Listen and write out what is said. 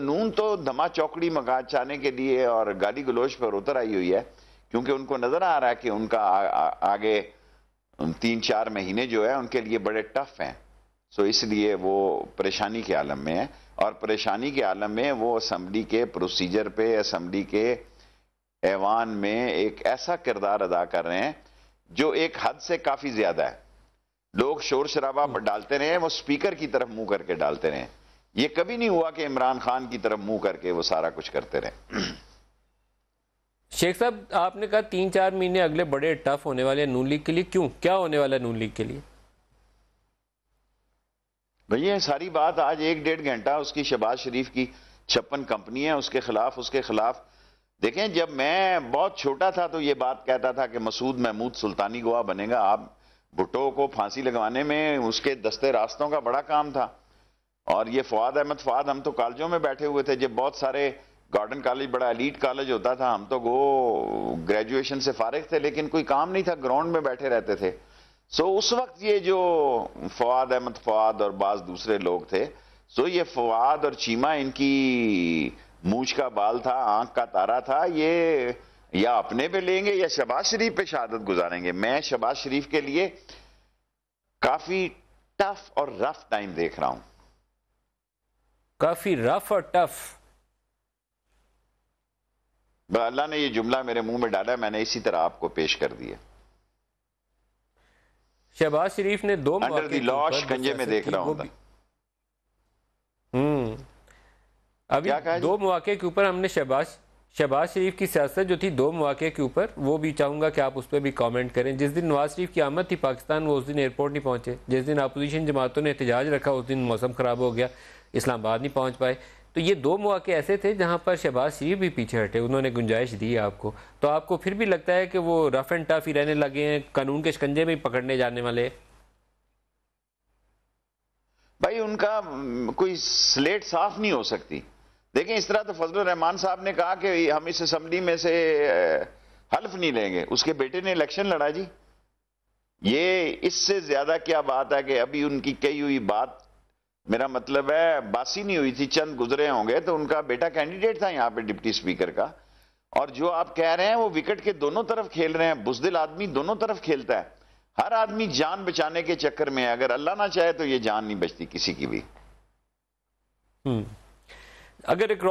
نون تو دھما چوکڑی مچانے کے لیے اور گالی گلوچ پر اتر آئی ہوئی ہے، کیونکہ ان کو نظر آ رہا ہے کہ ان کا آگے 3-4 مہینے جو ہے ان کے لیے بڑے ٹف ہیں. سو اس لیے وہ پریشانی کے عالم میں ہے، اور پریشانی کے عالم میں وہ اسمبلی کے پروسیجر پہ، اسمبلی کے ایوان میں ایک ایسا کردار ادا کر رہے ہیں جو ایک حد سے کافی زیادہ ہے. لوگ شور شرابہ ڈالتے رہے، وہ سپیکر کی طرف منہ کر کے ڈالتے رہے. یہ کبھی نہیں ہوا کہ عمران خان کی طرف منہ کر کے وہ سارا کچھ کرتے رہے. شیخ صاحب آپ نے کہا 3-4 مہینے اگلے بڑے ٹف ہونے والے ہیں نون لیگ کے لیے، کیوں؟ کیا ہونے والا ہے نون لیگ کے لیے؟ بھئی ساری بات آج 1-1.5 گھنٹہ اس کی شہباز شریف کی 56 کمپنی ہے اس کے خلاف. دیکھیں جب میں بہت چھوٹا تھا تو یہ بات کہتا تھا کہ مسعود محمود سلطانی گواہ بنے گا. آپ بھٹو کو پھانسی لگوانے میں اس کے دستے راستوں کا بڑا کام تھا. اور یہ فؤاد احمد فؤاد، ہم تو کالجوں میں بیٹھے ہوئے تھے جب بہت سارے، گارڈن کالج بڑا ایلیٹ کالج ہوتا تھا، ہم تو گریجویشن سے فارغ تھے لیکن کوئی کام نہیں تھا، گراؤنڈ میں بیٹھے رہتے تھے. سو اس وقت یہ جو فؤاد احمد فؤاد اور بعض دوسرے لوگ تھے، سو یہ فؤاد اور چیمہ ان کی مونچھ کا بال تھا، آنکھ کا تارا تھا. یہ یا اپنے پہ لیں گے یا شہباز شریف پہ شہادت گزاریں گے. میں شہباز شریف کے لیے کافی ٹف اور رف ٹائم دیکھ رہا ہوں. کافی رف اور ٹف؟ اللہ نے یہ جملہ میرے منہ میں ڈالا، میں نے اسی طرح آپ کو پیش کر دیا. شہباز شریف نے 2 انڈر دی لا شکنجے میں دیکھ رہا ہوں. ابھی 2 مواقع کے اوپر ہم نے شہباز شریف کی سیاست جو تھی 2 مواقع کے اوپر، وہ بھی چاہوں گا کہ آپ اس پہ بھی کامنٹ کریں. جس دن نواز شریف کی آمد تھی پاکستان، وہ اس دن ایئرپورٹ نہیں پہنچے. جس دن اپوزیشن جماعتوں نے احتجاج رکھا اس دن موسم خراب ہو گیا، اسلام آباد نہیں پہنچ پائے. تو یہ 2 مواقع ایسے تھے جہاں پر شہباز شریف بھی پیچھے ہٹے، انہوں نے گنجائش دی آپ کو. تو آپ کو پھر بھی لگتا ہے کہ وہ رف اینڈ ٹف ہی رہنے لگے ہیں، قانون کے شکنجے میں ہی پکڑنے جانے والے؟ بھائی ان کا کوئی سلیٹ صاف نہیں ہو سکتی. دیکھیں اس طرح تو فضل الرحمان صاحب نے کہا کہ ہم اس اسمبلی میں سے حلف نہیں لیں گے، اس کے بیٹے نے الیکشن لڑا. جی یہ اس سے زیادہ کیا بات ہے کہ ابھی ان کی کہی ہوئی بات، میرا مطلب ہے باسی نہیں ہوئی تھی، چند گزرے ہوں گے تو ان کا بیٹا کینڈیڈیٹ تھا یہاں پہ ڈپٹی سپیکر کا. اور جو آپ کہہ رہے ہیں وہ وکٹ کے دونوں طرف کھیل رہے ہیں. بزدل آدمی دونوں طرف کھیلتا ہے. ہر آدمی جان بچانے کے چکر میں، اگر اللہ نہ چاہے تو یہ جان نہیں بچتی کسی کی بھی. اگر ایک